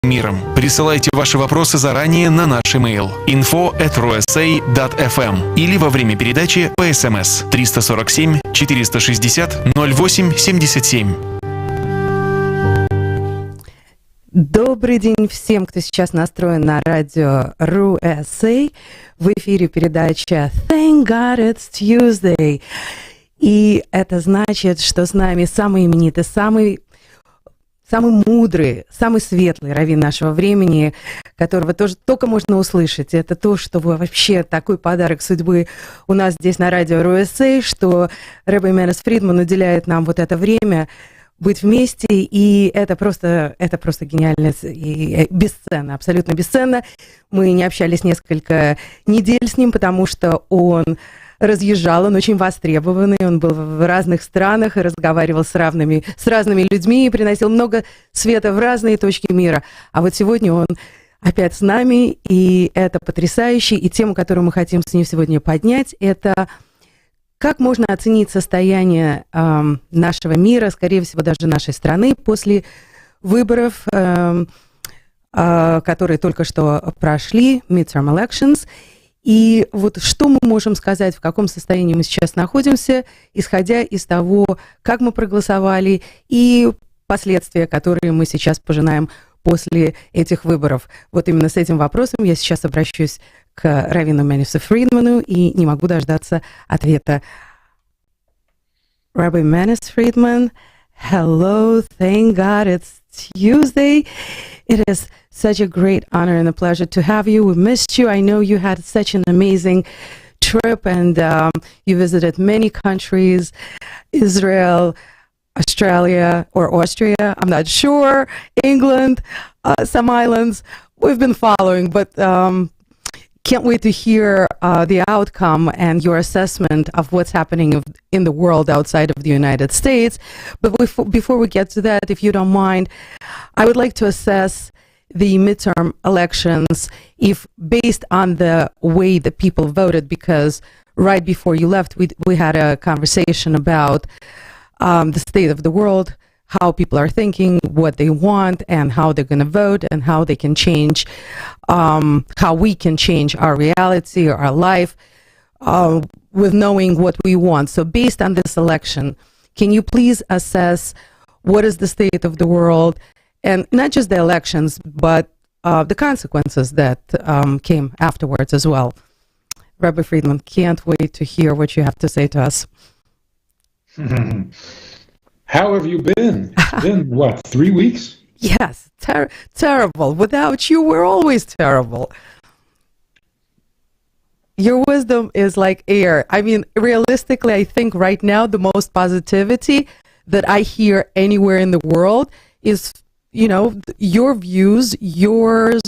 миром. Присылайте ваши вопросы заранее на наш email info@rusa.fm или во время передачи по СМС 347 460 08 77. Добрый день всем, кто сейчас настроен на радио RUSA. В эфире передача Thank God It's Tuesday. И это значит, что с нами самый именитый, самый мудрый, самый светлый раввин нашего времени, которого тоже только можно услышать. Это то, что вообще такой подарок судьбы у нас здесь на радио RUSA, что Ребби Менес Фридман уделяет нам вот это время быть вместе, и это просто гениально и бесценно, абсолютно бесценно. Мы не общались несколько недель с ним, потому что он разъезжал, он очень востребованный, он был в разных странах и разговаривал с разными людьми и приносил много света в разные точки мира. А вот сегодня он опять с нами, и это потрясающе. И тему, которую мы хотим с ним сегодня поднять, это как можно оценить состояние нашего мира, скорее всего, даже нашей страны после выборов, которые только что прошли, midterm elections. И вот что мы можем сказать, в каком состоянии мы сейчас находимся, исходя из того, как мы проголосовали, и последствия, которые мы сейчас пожинаем после этих выборов. Вот именно с этим вопросом я сейчас обращусь к раввину Менесу Фридману и не могу дождаться ответа. Rabbi Menes Friedman, hello, thank God it's Tuesday. It is such a great honor and a pleasure to have you. We missed you. I know you had such an amazing trip and you visited many countries, Israel, Australia or Austria, I'm not sure, England, some islands. We've been following, but can't wait to hear the outcome and your assessment of what's happening in the world outside of the United States. But before we get to that, if you don't mind, I would like to assess the midterm elections if based on the way that people voted, because right before you left, we had a conversation about the state of the world, how people are thinking, what they want, and how they're going to vote, and how they can change, how we can change our reality or our life with knowing what we want. So based on this election, can you please assess what is the state of the world, and not just the elections, but the consequences that came afterwards as well? Rabbi Friedman, can't wait to hear what you have to say to us. How have you been? It's been, what, 3 weeks? Yes, terrible. Without you, we're always terrible. Your wisdom is like air. I mean, realistically, I think right now the most positivity that I hear anywhere in the world is, you know, your views, your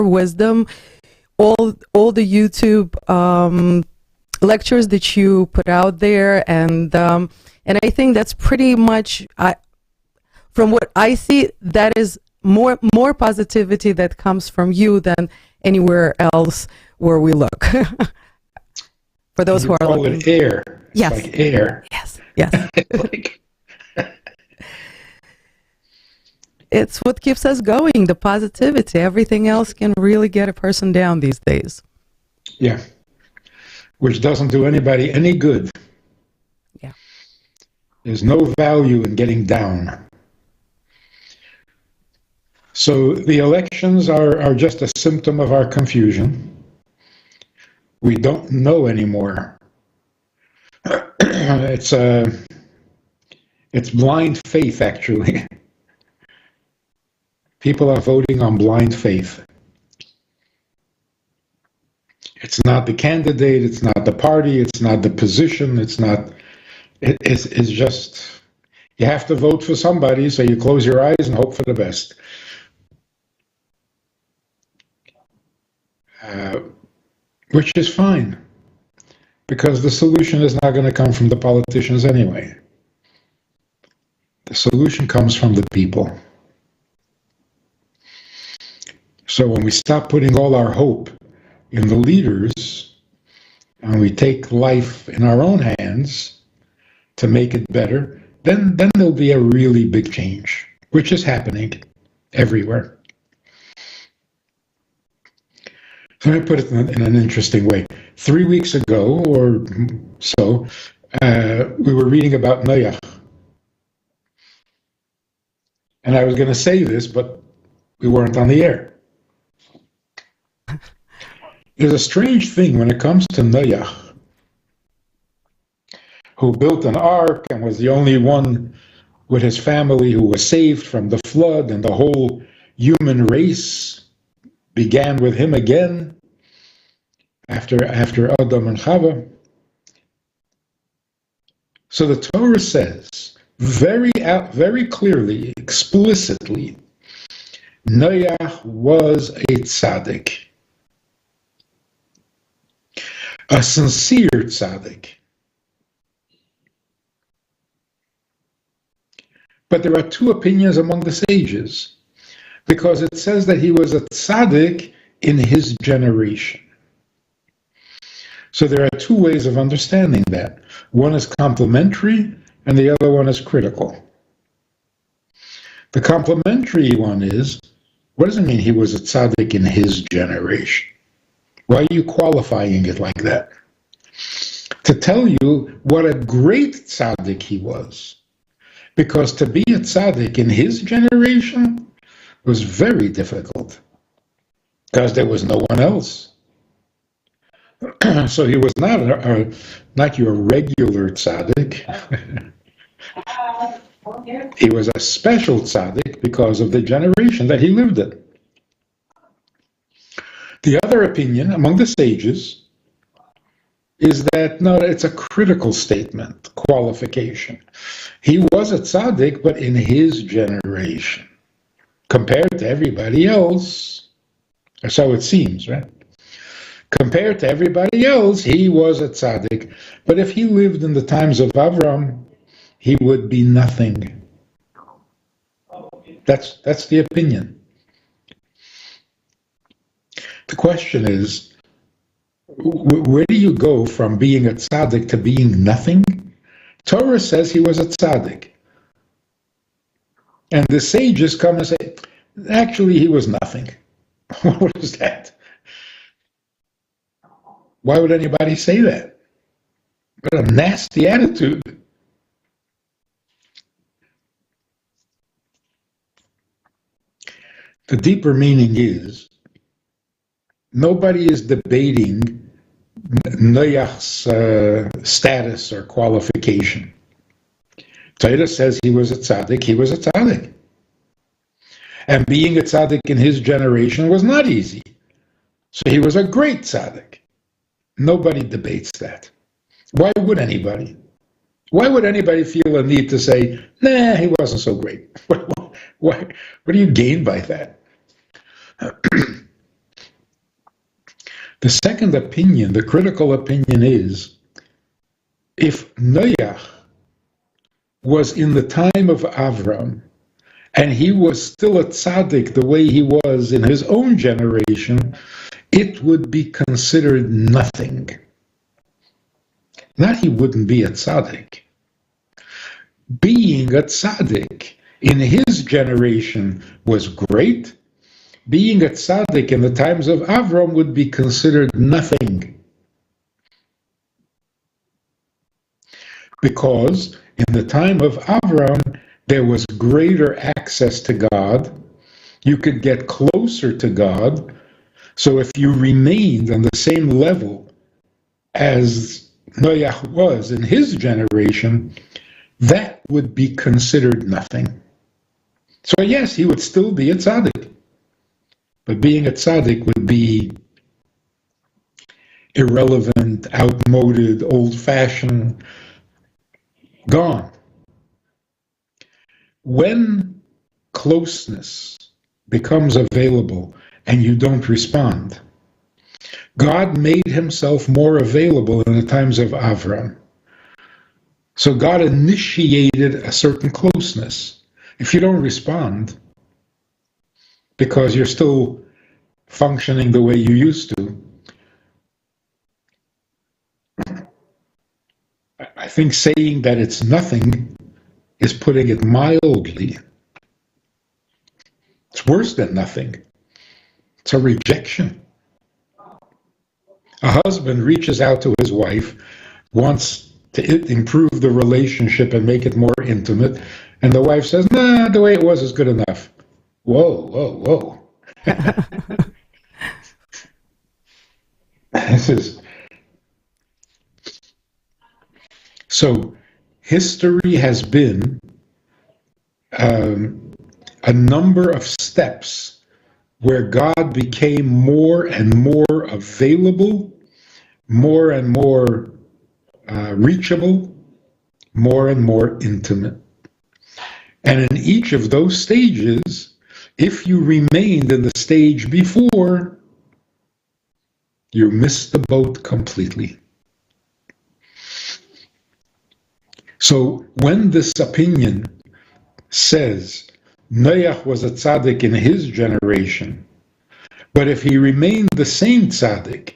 wisdom, all the YouTube lectures that you put out there, and I think that's pretty much, from what I see, that is more positivity that comes from you than anywhere else where we look. For those who are call looking. It air. Yes. Like air. Yes. It's what keeps us going, the positivity. Everything else can really get a person down these days. Yeah. Which doesn't do anybody any good. Yeah. There's no value in getting down. So the elections are just a symptom of our confusion. We don't know anymore. It's blind faith, actually. People are voting on blind faith. It's not the candidate, it's not the party, it's not the position, it's just, you have to vote for somebody, so you close your eyes and hope for the best. Which is fine, because the solution is not going to come from the politicians anyway. The solution comes from the people. So when we stop putting all our hope in the leaders, and we take life in our own hands to make it better, then there'll be a really big change, which is happening everywhere. So let me put it in an interesting way. 3 weeks ago or so, we were reading about Noach. And I was going to say this, but we weren't on the air. There's a strange thing when it comes to Noach, who built an ark and was the only one with his family who was saved from the flood, and the whole human race began with him again after Adam and Chava. So the Torah says very clearly, explicitly, Noach was a tzaddik, a sincere tzaddik. But there are two opinions among the sages, because it says that he was a tzaddik in his generation. So there are two ways of understanding that. One is complementary, and the other one is critical. The complementary one is, what does it mean he was a tzaddik in his generation? Why are you qualifying it like that? To tell you what a great tzaddik he was. Because to be a tzaddik in his generation was very difficult, because there was no one else. So he was not your regular tzaddik. He was a special tzaddik because of the generation that he lived in. The other opinion among the sages is that, no, it's a critical statement, qualification. He was a tzaddik, but in his generation, compared to everybody else, or so it seems, right? Compared to everybody else, he was a tzaddik. But if he lived in the times of Avram, he would be nothing. That's the opinion. The question is, where do you go from being a tzaddik to being nothing? Torah says he was a tzaddik. And the sages come and say, actually, he was nothing. What is that? Why would anybody say that? What a nasty attitude. The deeper meaning is, nobody is debating Noach's status or qualification. Torah says he was a tzaddik, he was a tzaddik. And being a tzaddik in his generation was not easy. So he was a great tzaddik. Nobody debates that. Why would anybody? Why would anybody feel a need to say, nah, he wasn't so great? What do you gain by that? The second opinion, the critical opinion is, if Noach was in the time of Avram, and he was still a tzaddik the way he was in his own generation, it would be considered nothing. Not he wouldn't be a tzaddik. Being a tzaddik in his generation was great. Being a tzaddik in the times of Avram would be considered nothing. Because in the time of Avram, there was greater access to God. You could get closer to God. So if you remained on the same level as Noach was in his generation, that would be considered nothing. So yes, he would still be a tzaddik. But being a tzaddik would be irrelevant, outmoded, old-fashioned, gone. When closeness becomes available and you don't respond, God made himself more available in the times of Avram. So God initiated a certain closeness. If you don't respond, because you're still functioning the way you used to, I think saying that it's nothing is putting it mildly. It's worse than nothing. It's a rejection. A husband reaches out to his wife, wants to improve the relationship and make it more intimate, and the wife says, "Nah, the way it was is good enough." Whoa, whoa, whoa. So history has been a number of steps where God became more and more available, more and more reachable, more and more intimate. And in each of those stages, if you remained in the stage before, you missed the boat completely. So when this opinion says Noach was a tzaddik in his generation, but if he remained the same tzaddik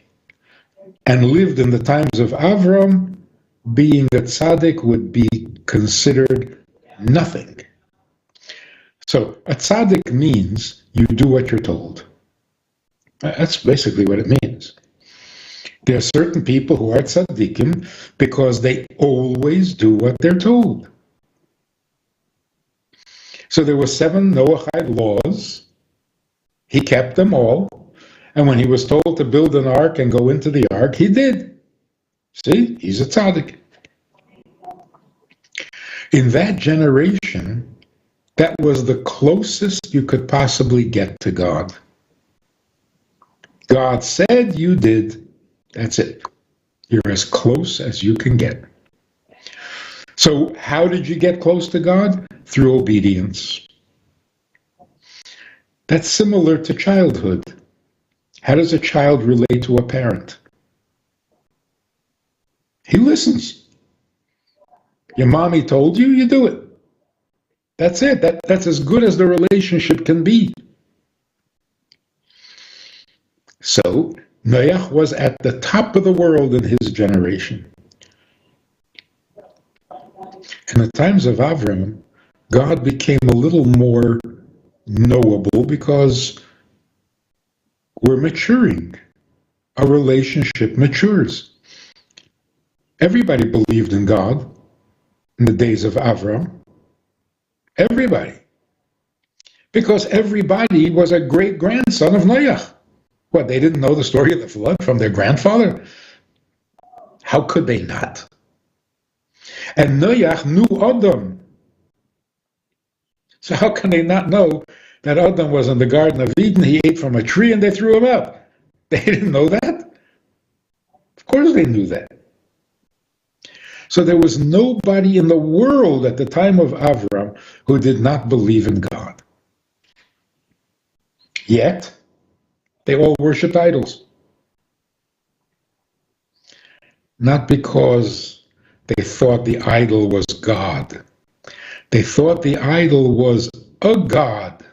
and lived in the times of Avram, being a tzaddik would be considered nothing. So a tzaddik means you do what you're told. That's basically what it means. There are certain people who are tzaddikim because they always do what they're told. So there were 7 Noahide laws. He kept them all. And when he was told to build an ark and go into the ark, he did. See, he's a tzaddik. In that generation, that was the closest you could possibly get to God. God said, you did. That's it. You're as close as you can get. So how did you get close to God? Through obedience. That's similar to childhood. How does a child relate to a parent? He listens. Your mommy told you, you do it. That's it. That's as good as the relationship can be. So Noach was at the top of the world in his generation. In the times of Avram, God became a little more knowable because we're maturing. Our relationship matures. Everybody believed in God in the days of Avram. Everybody. Because everybody was a great-grandson of Noach. What, they didn't know the story of the flood from their grandfather? How could they not? And Noach knew Adam. So how can they not know that Adam was in the Garden of Eden, he ate from a tree and they threw him out? They didn't know that? Of course they knew that. So there was nobody in the world at the time of Avram who did not believe in God. Yet, they all worshipped idols. Not because they thought the idol was God. They thought the idol was a God.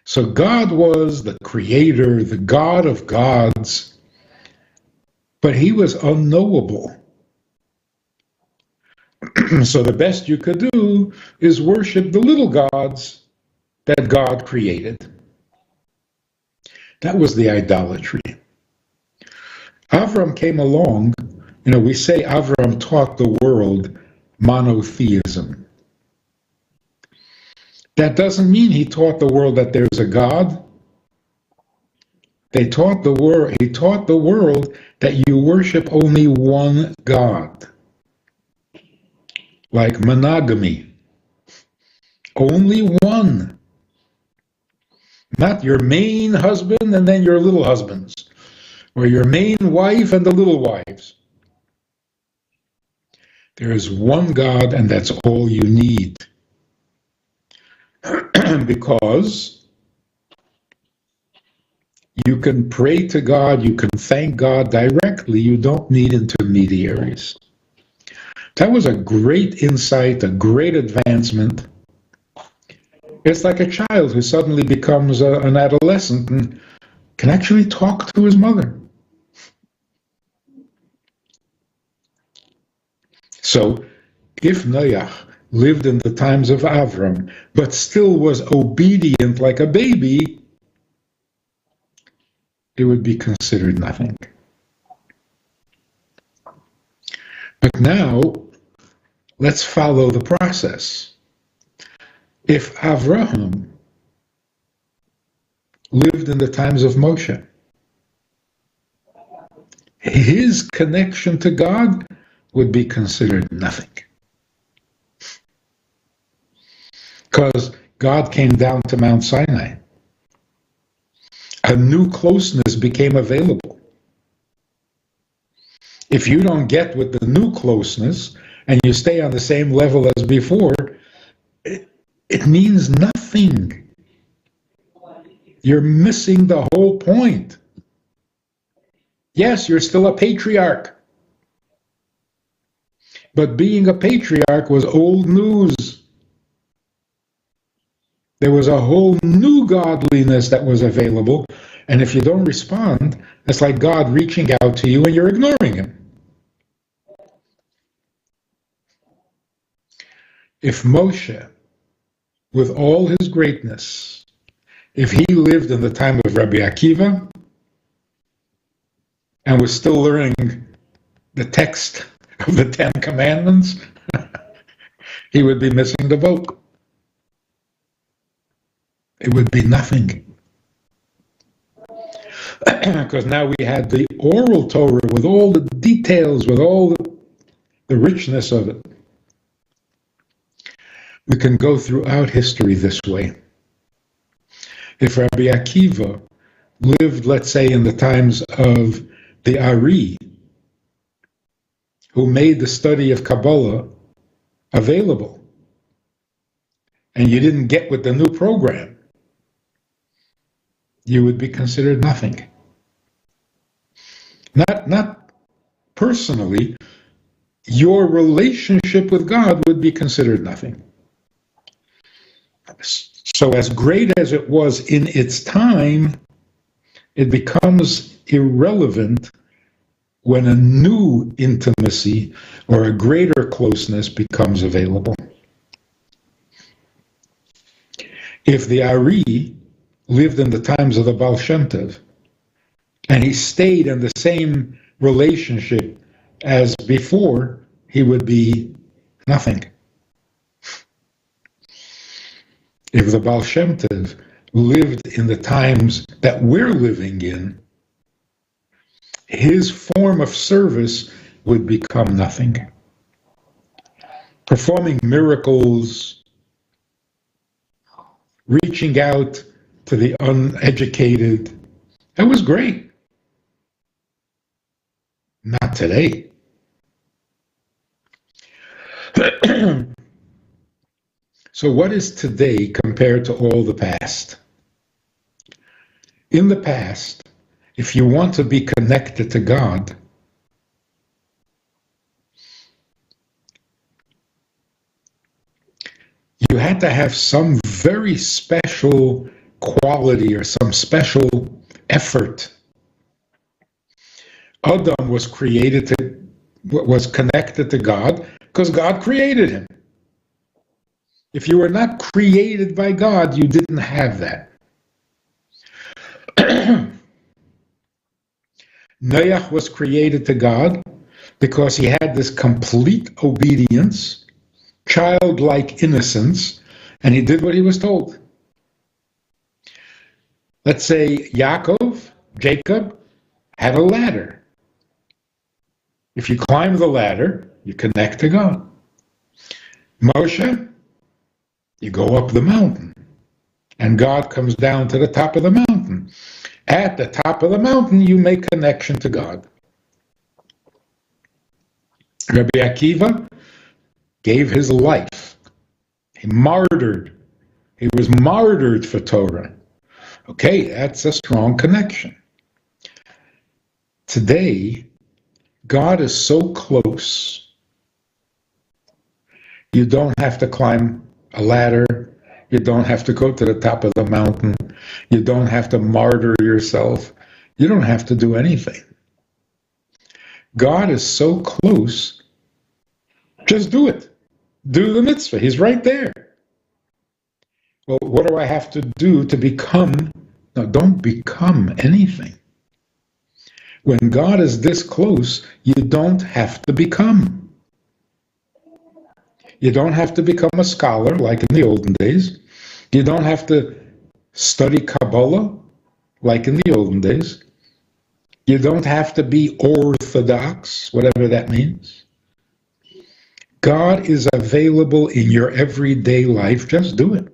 So God was the creator, the God of gods, but he was unknowable. So the best you could do is worship the little gods that God created. That was the idolatry. Avram came along. We say Avram taught the world monotheism. That doesn't mean he taught the world that there's a God. He taught the world that you worship only one God. Like monogamy. Only one. Not your main husband and then your little husbands. Or your main wife and the little wives. There is one God and that's all you need. Because you can pray to God, you can thank God directly, you don't need intermediaries. That was a great insight, a great advancement. It's like a child who suddenly becomes an adolescent and can actually talk to his mother. So, if Noach lived in the times of Avram, but still was obedient like a baby, it would be considered nothing. But now, let's follow the process. If Avraham lived in the times of Moshe, his connection to God would be considered nothing. Because God came down to Mount Sinai. A new closeness became available. If you don't get with the new closeness and you stay on the same level as before, it means nothing. You're missing the whole point. Yes, you're still a patriarch. But being a patriarch was old news. There was a whole new godliness that was available, and if you don't respond, it's like God reaching out to you and you're ignoring him. If Moshe, with all his greatness, if he lived in the time of Rabbi Akiva and was still learning the text of the Ten Commandments, he would be missing the boat. It would be nothing. Because now we had the oral Torah with all the details, with all the richness of it. We can go throughout history this way. If Rabbi Akiva lived, let's say, in the times of the Ari, who made the study of Kabbalah available, and you didn't get with the new program, you would be considered nothing. Not personally, your relationship with God would be considered nothing. So as great as it was in its time, it becomes irrelevant when a new intimacy or a greater closeness becomes available. If the Ari lived in the times of the Baal Shem Tov, and he stayed in the same relationship as before, he would be nothing. If the Baal Shem Tov lived in the times that we're living in, his form of service would become nothing. Performing miracles, reaching out to the uneducated, that was great. Not today. So what is today compared to all the past? In the past, if you want to be connected to God, you had to have some very special quality or some special effort. Adam was connected to God because God created him. If you were not created by God, you didn't have that. Noach was created to God because he had this complete obedience, childlike innocence, and he did what he was told. Let's say Jacob, had a ladder. If you climb the ladder, you connect to God. Moshe, you go up the mountain, and God comes down to the top of the mountain. At the top of the mountain, you make connection to God. Rabbi Akiva gave his life. He was martyred for Torah. Okay, that's a strong connection. Today, God is so close, you don't have to climb a ladder, you don't have to go to the top of the mountain, you don't have to martyr yourself, you don't have to do anything. God is so close, just do it. Do the mitzvah, he's right there. Well, what do I have to do to become? No, don't become anything. When God is this close, you don't have to become. You don't have to become a scholar like in the olden days. You don't have to study Kabbalah like in the olden days. You don't have to be orthodox, whatever that means. God is available in your everyday life. Just do it.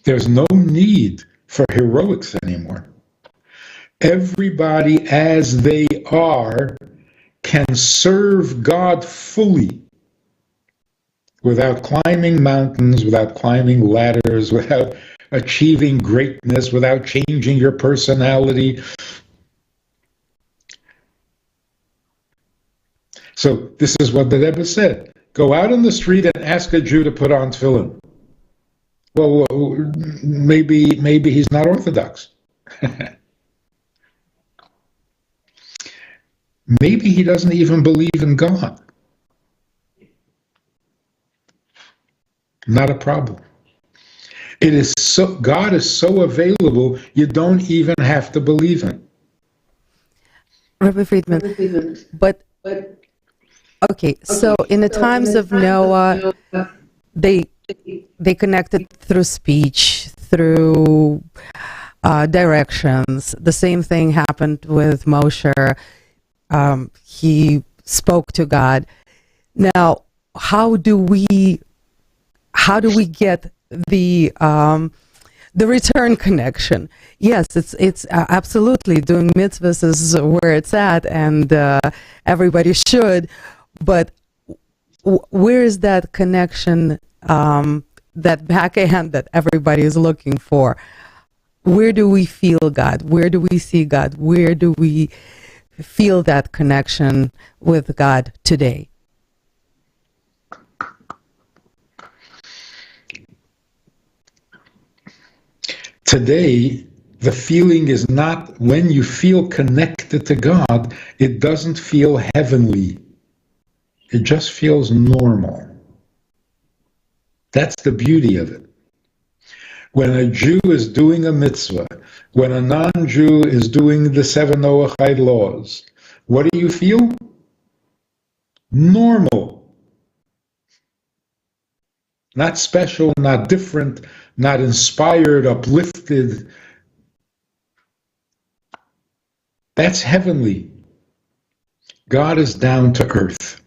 There's no need for heroics anymore. Everybody as they are can serve God fully without climbing mountains, without climbing ladders, without achieving greatness, without changing your personality. So this is what the Rebbe said. Go out in the street and ask a Jew to put on tefillin. Well, maybe he's not Orthodox. Maybe he doesn't even believe in God. Not a problem. It is so, God is so available, you don't even have to believe him. Rabbi Friedman, but okay, so in the times of Noah, they connected through speech, through directions. The same thing happened with Moshe. He spoke to God. Now, how do we get the return connection? Yes, it's absolutely doing mitzvahs is where it's at, and everybody should. But where is that connection? That backhand that everybody is looking for. Where do we feel God? Where do we see God? Where do we feel that connection with God today? Today, the feeling is not when you feel connected to God, it doesn't feel heavenly. It just feels normal. That's the beauty of it. When a Jew is doing a mitzvah, when a non-Jew is doing the 7 Noahide laws, what do you feel? Normal. Not special, not different, not inspired, uplifted. That's heavenly. God is down to earth.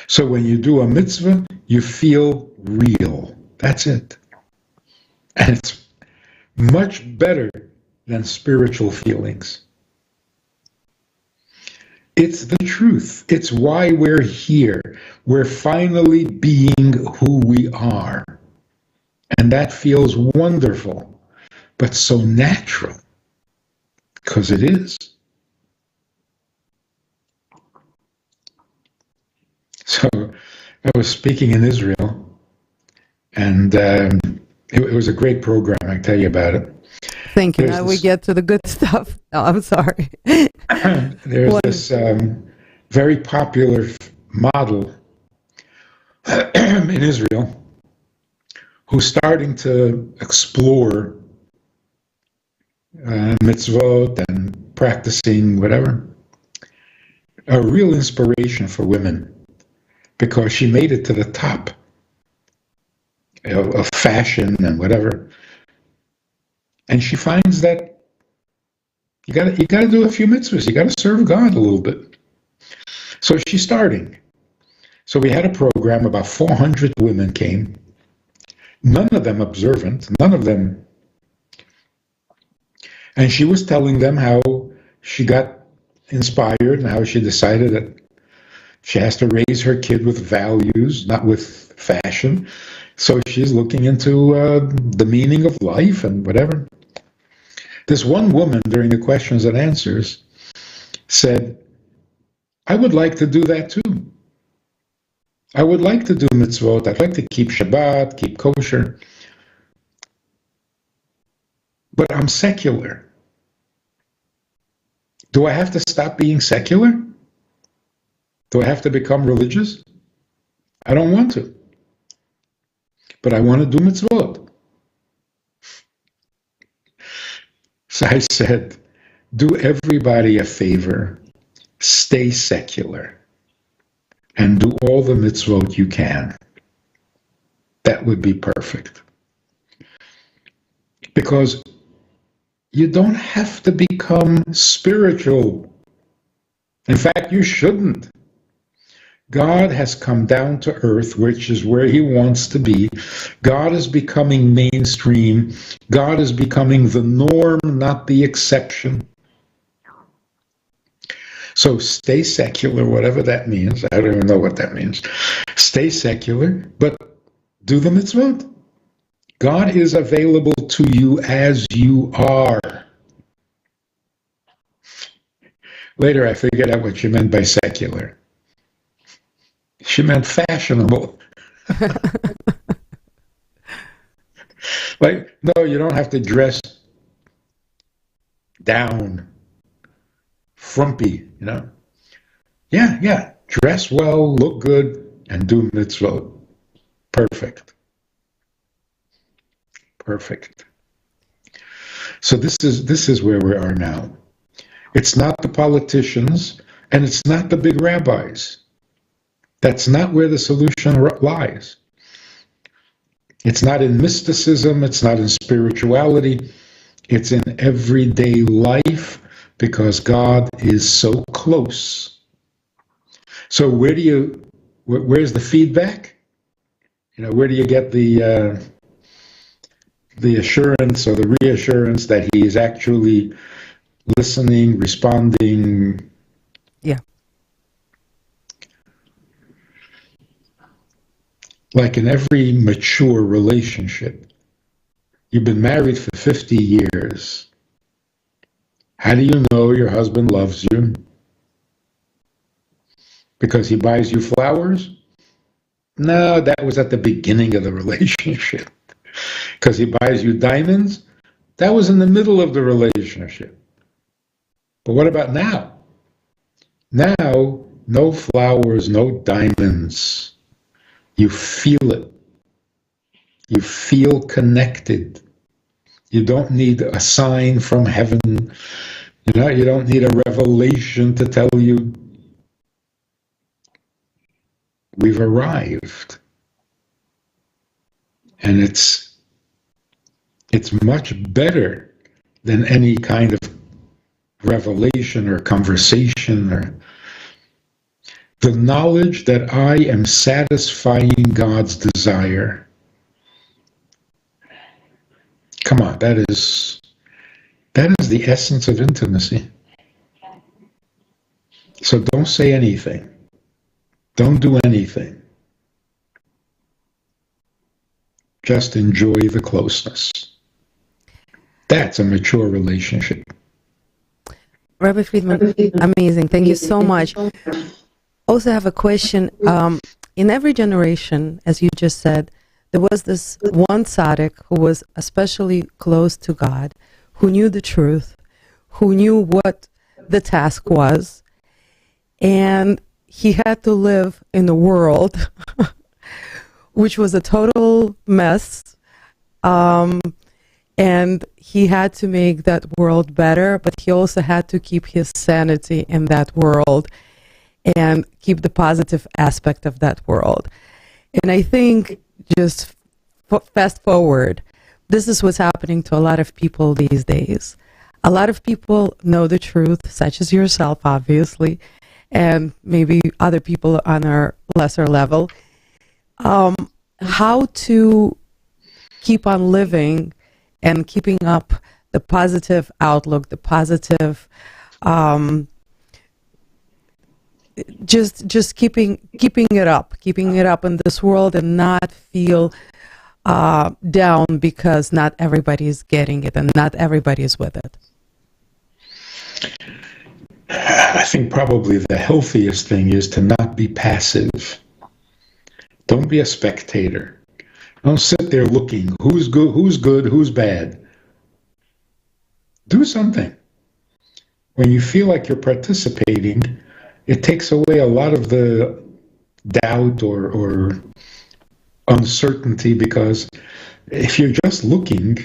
So when you do a mitzvah, you feel real. That's it. And it's much better than spiritual feelings. It's the truth. It's why we're here. We're finally being who we are. And that feels wonderful, but so natural, because it is. So I was speaking in Israel, and it was a great program. I can tell you about it. Thank you. Now we get to the good stuff. Oh, I'm sorry. There's this very popular model in Israel who's starting to explore mitzvot and practicing whatever. A real inspiration for women, because she made it to the top of fashion and whatever. And she finds that you got to do a few mitzvahs. You got to serve God a little bit. So she's starting. So we had a program. About 400 women came. None of them observant. None of them. And she was telling them how she got inspired and how she decided that she has to raise her kid with values, not with fashion. So she's looking into the meaning of life and whatever. This one woman, during the questions and answers, said, I would like to do that too. I would like to do mitzvot. I'd like to keep Shabbat, keep kosher. But I'm secular. Do I have to stop being secular? Do I have to become religious? I don't want to. But I want to do mitzvot. So I said, do everybody a favor, stay secular, and do all the mitzvot you can. That would be perfect. Because you don't have to become spiritual. In fact, you shouldn't. God has come down to earth, which is where he wants to be. God is becoming mainstream. God is becoming the norm, not the exception. So stay secular, whatever that means. I don't even know what that means. Stay secular, but do the mitzvot. God is available to you as you are. Later, I figured out what she meant by secular. She meant fashionable. Like, no, you don't have to dress down, frumpy, you know. Yeah, dress well, look good, and do mitzvot. Perfect. So this is where we are now. It's not the politicians, and it's not the big rabbis. That's not where the solution lies. It's not in mysticism, it's not in spirituality, it's in everyday life, because God is so close. So where's the feedback? You know, where do you get the assurance or the reassurance that he is actually listening, responding? Yeah. Like in every mature relationship, you've been married for 50 years. How do you know your husband loves you? Because he buys you flowers? No, that was at the beginning of the relationship. Because he buys you diamonds? That was in the middle of the relationship. But what about now? Now, no flowers, no diamonds. You feel it. You feel connected. You don't need a sign from heaven. You know, you don't need a revelation to tell you we've arrived. And it's much better than any kind of revelation or conversation or the knowledge that I am satisfying God's desire. Come on, that is the essence of intimacy. So don't say anything. Don't do anything. Just enjoy the closeness. That's a mature relationship. Rabbi Friedman, amazing. Thank you so much. Also have a question. In every generation, as you just said, there was this one tzaddik who was especially close to God, who knew the truth, who knew what the task was, and he had to live in a world which was a total mess, and he had to make that world better, but he also had to keep his sanity in that world and keep the positive aspect of that world. And I think just fast forward, this is what's happening to a lot of people these days. A lot of people know the truth, such as yourself, obviously, and maybe other people on a lesser level. How to keep on living and keeping up the positive outlook, the positive, just keeping it up in this world and not feel down because not everybody is getting it and not everybody is with it. I think probably the healthiest thing is to not be passive. Don't be a spectator. Don't sit there looking who's good, who's bad. Do something. When you feel like you're participating, it takes away a lot of the doubt or uncertainty, because if you're just looking,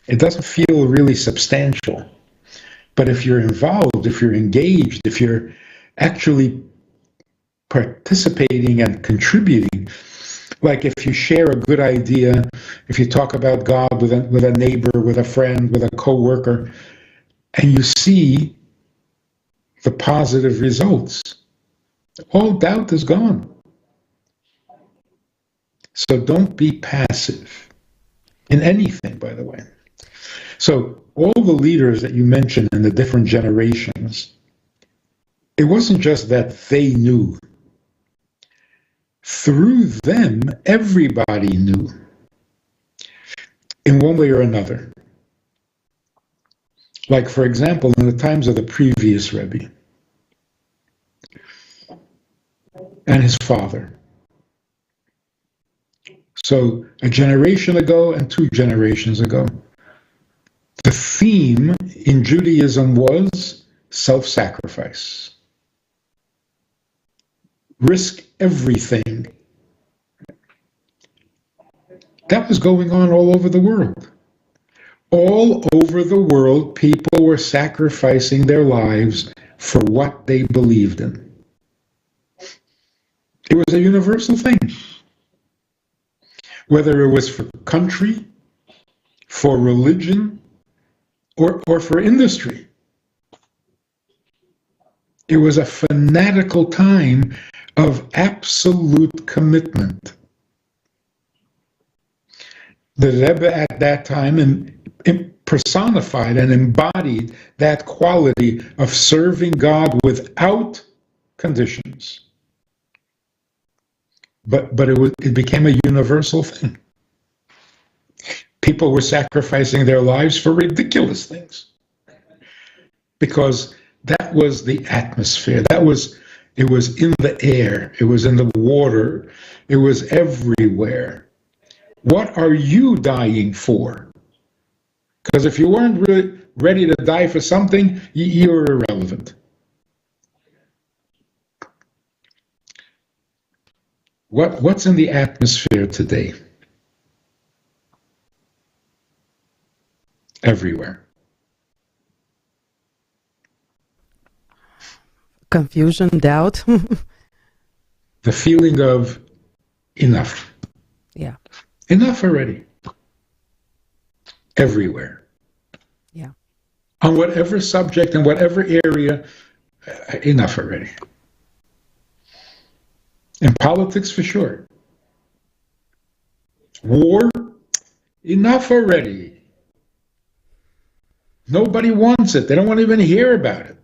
It doesn't feel really substantial. But if you're involved, if you're engaged, if you're actually participating and contributing, like if you share a good idea, if you talk about God with a neighbor, with a friend, with a coworker, and you see the positive results, all doubt is gone. So don't be passive in anything, by the way. So all the leaders that you mentioned in the different generations, it wasn't just that they knew. Through them, everybody knew in one way or another. Like, for example, in the times of the previous Rebbe and his father. So a generation ago and 2 generations ago, the theme in Judaism was self-sacrifice. Risk everything. That was going on all over the world. All over the world, people were sacrificing their lives for what they believed in. It was a universal thing. Whether it was for country, for religion, or for industry. It was a fanatical time of absolute commitment. The Rebbe at that time personified and embodied that quality of serving God without conditions. But it became a universal thing. People were sacrificing their lives for ridiculous things because that was the atmosphere. It was in the air. It was in the water. It was everywhere. What are you dying for? Because if you weren't really ready to die for something, you're irrelevant. What's in the atmosphere today? Everywhere. Confusion, doubt. The feeling of enough. Yeah. Enough already. Everywhere. Yeah. On whatever subject, in whatever area, enough already. In politics, for sure. War, enough already. Nobody wants it. They don't want to even hear about it.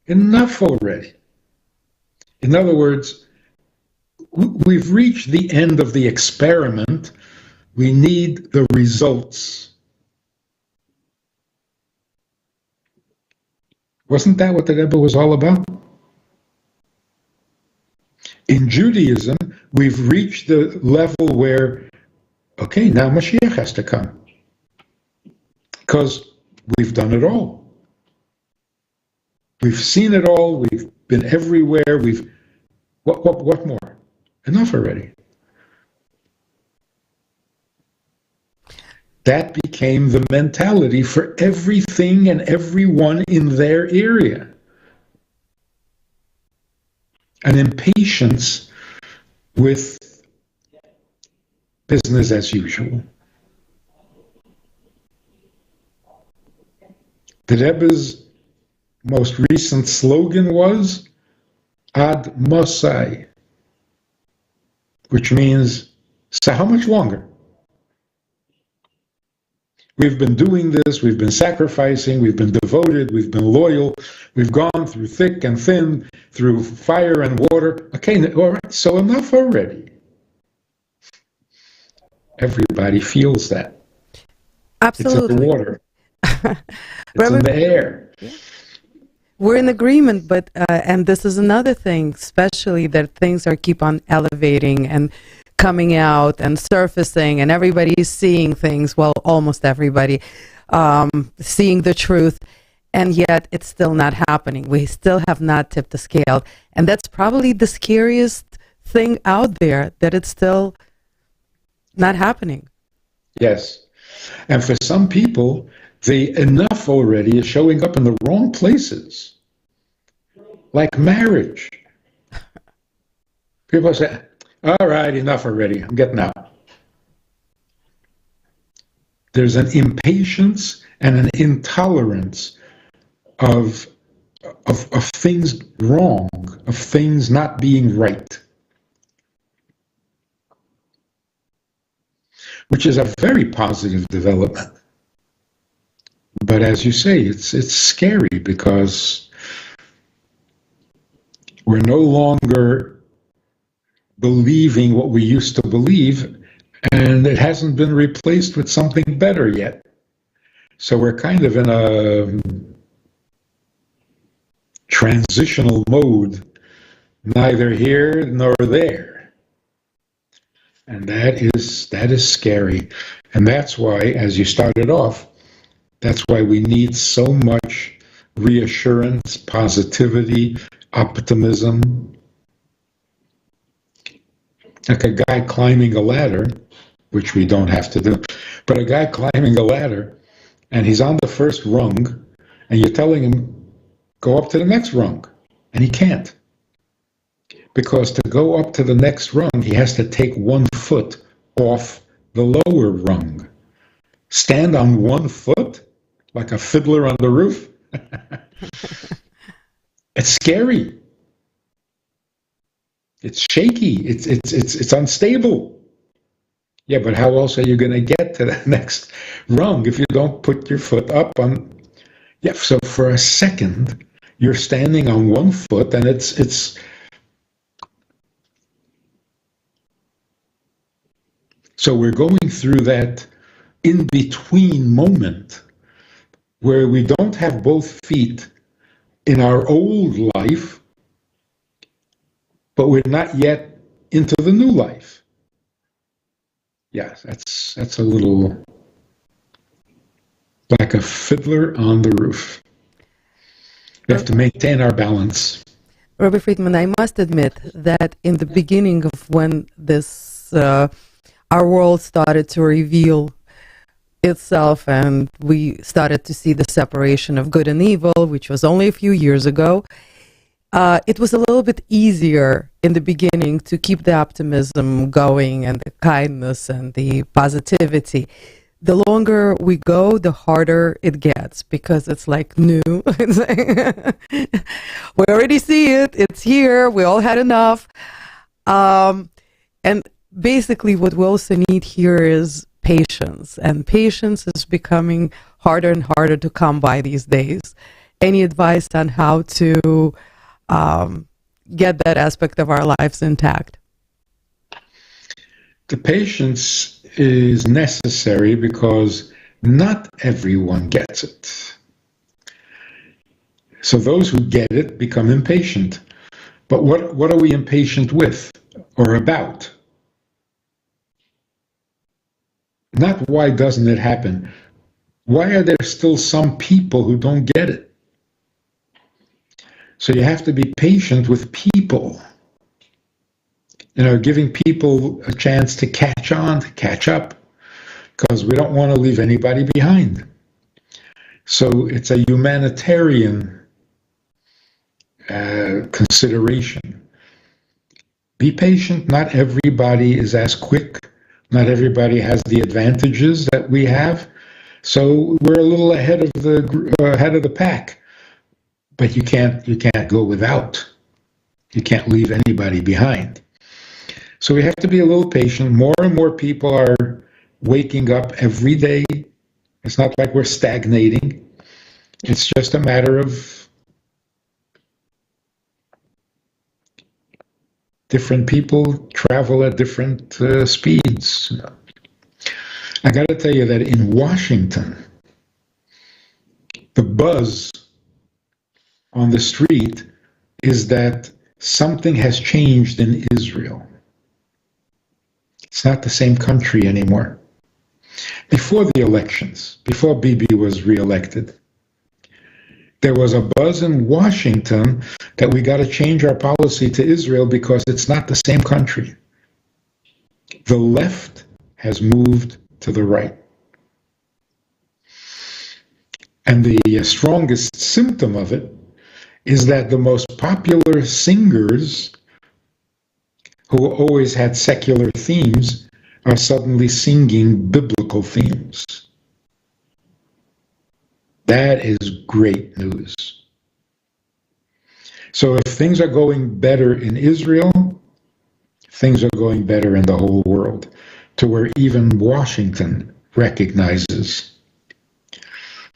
Enough already. In other words, we've reached the end of the experiment. We need the results. Wasn't that what the Rebbe was all about? In Judaism, we've reached the level where, okay, now Mashiach has to come. Because we've done it all. We've seen it all. We've been everywhere. What more? Enough already. That became the mentality for everything and everyone in their area. An impatience with business as usual. The Rebbe's most recent slogan was Ad Mosai, which means, so how much longer? We've been doing this, we've been sacrificing, we've been devoted, we've been loyal, we've gone through thick and thin, through fire and water. Okay, all right, so enough already. Everybody feels that. Absolutely. It's in the water. It's in the air. We're in agreement, but and this is another thing, especially that things are keep on elevating and coming out and surfacing, and everybody's seeing things. Well, almost everybody seeing the truth, and yet it's still not happening. We still have not tipped the scale, and that's probably the scariest thing out there, that it's still not happening. Yes. And for some people, the enough already is showing up in the wrong places, like marriage. People say, all right, enough already, I'm getting out. There's an impatience and an intolerance of things wrong, of things not being right, which is a very positive development. But as you say, it's scary because we're no longer believing what we used to believe, and it hasn't been replaced with something better yet. So we're kind of in a transitional mode, neither here nor there. And that is scary. And that's why, as you started off, that's why we need so much reassurance, positivity, optimism. Like a guy climbing a ladder, which we don't have to do, but a guy climbing a ladder, and he's on the first rung, and you're telling him, go up to the next rung, and he can't. Because to go up to the next rung, he has to take 1 foot off the lower rung. Stand on 1 foot, like a fiddler on the roof. It's scary. It's shaky. It's unstable. Yeah, but how else are you going to get to the next rung if you don't put your foot up on? Yeah, so for a second, you're standing on 1 foot, and it's so we're going through that in-between moment where we don't have both feet in our old life, but we're not yet into the new life. Yes, that's a little like a fiddler on the roof. We have to maintain our balance. Rabbi Friedman, I must admit that in the beginning of when this our world started to reveal itself and we started to see the separation of good and evil, which was only a few years ago, it was a little bit easier in the beginning to keep the optimism going and the kindness and the positivity. The longer we go, the harder it gets because it's like new. We already see it. It's here. We all had enough. And basically what we also need here is patience. And patience is becoming harder and harder to come by these days. Any advice on how to get that aspect of our lives intact? The patience is necessary because not everyone gets it. So those who get it become impatient. But what are we impatient with or about? Not why doesn't it happen? Why are there still some people who don't get it? So you have to be patient with people. Giving people a chance to catch on, to catch up, because we don't want to leave anybody behind. So it's a humanitarian consideration. Be patient. Not everybody is as quick. Not everybody has the advantages that we have. So we're a little ahead of the pack. But you can't go without. You can't leave anybody behind. So we have to be a little patient. More and more people are waking up every day. It's not like we're stagnating. It's just a matter of different people travel at different speeds. I got to tell you that in Washington, the buzz on the street is that something has changed in Israel. It's not the same country anymore. Before the elections, before Bibi was reelected, there was a buzz in Washington that we got to change our policy to Israel because it's not the same country. The left has moved to the right. And the strongest symptom of it is that the most popular singers who always had secular themes are suddenly singing biblical themes. That is great news. So if things are going better in Israel, things are going better in the whole world, to where even Washington recognizes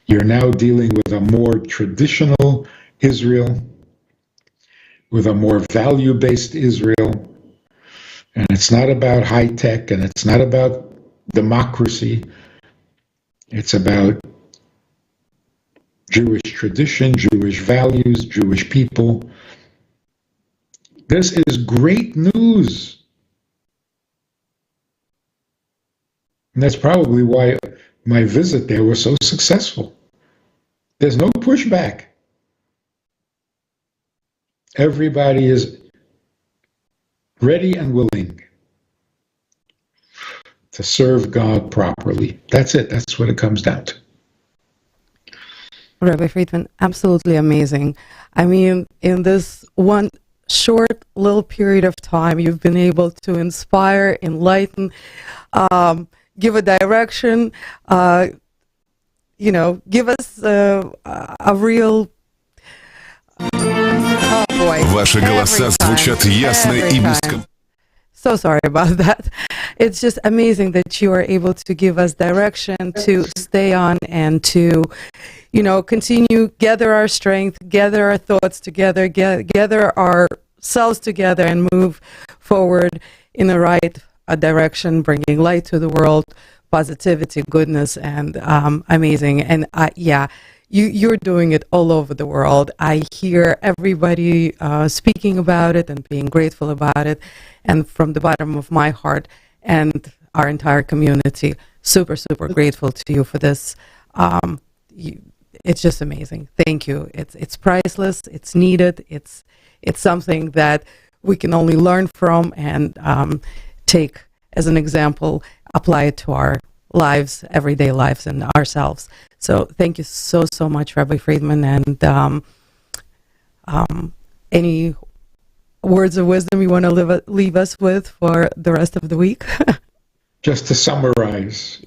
you're now dealing with a more traditional Israel, with a more value-based Israel, and it's not about high tech, and it's not about democracy. It's about Jewish tradition, Jewish values, Jewish people. This is great news. And that's probably why my visit there was so successful. There's no pushback. Everybody is ready and willing to serve God properly. That's it. That's what it comes down to. Rabbi Friedman, absolutely amazing. I mean, in this one short little period of time, you've been able to inspire, enlighten, give a direction, give us a real... Oh boy. Ваши голоса звучат ясно и бесконечно. So sorry about that. It's just amazing that you are able to give us direction to stay on and to, continue, gather our strength, gather our thoughts together, gather ourselves together and move forward in the right direction, bringing light to the world, positivity, goodness, and amazing. And you're doing it all over the world. I hear everybody speaking about it and being grateful about it. And from the bottom of my heart and our entire community, super, super grateful to you for this. It's just amazing. Thank you. It's priceless. It's needed. It's something that we can only learn from and take as an example, apply it to our lives, everyday lives, and ourselves. So thank you so, so much, Rabbi Friedman. And any words of wisdom you want to leave us with for the rest of the week? Just to summarize,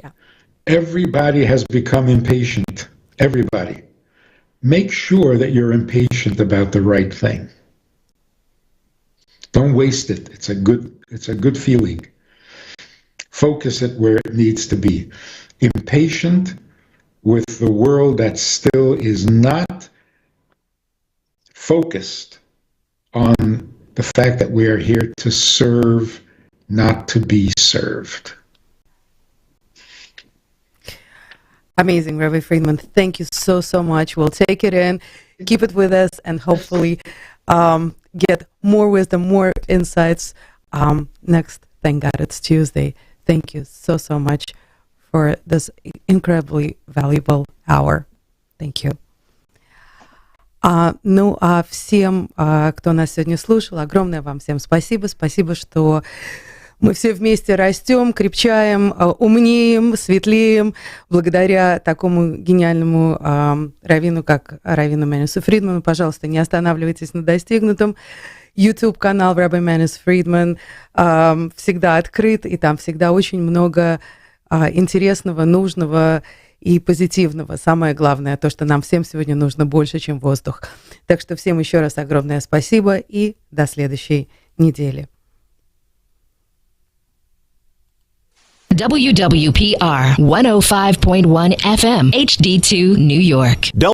everybody has become impatient. Everybody. Make sure that you're impatient about the right thing. Don't waste it. It's a good feeling. Focus it where it needs to be. Impatient with the world that still is not focused on the fact that we are here to serve, not to be served. Amazing, Rabbi Friedman. Thank you so, so much. We'll take it in, keep it with us, and hopefully get more wisdom, more insights next. Thank God it's Tuesday. Thank you so, so much for this incredibly valuable hour. Thank you. Ну, а всем, кто нас сегодня слушал, огромное вам всем спасибо. Спасибо, что мы все вместе растем, крепчаем, умнеем, светлеем, благодаря такому гениальному раввину, как раввину Менесу Фридману. Пожалуйста, не останавливайтесь на достигнутом. YouTube-канал Rabbi Menes Friedman всегда открыт, и там всегда очень много интересного, нужного и позитивного. Самое главное, то, что нам всем сегодня нужно больше, чем воздух. Так что всем еще раз огромное спасибо и до следующей недели. WWPR 105.1 FM HD2 New York.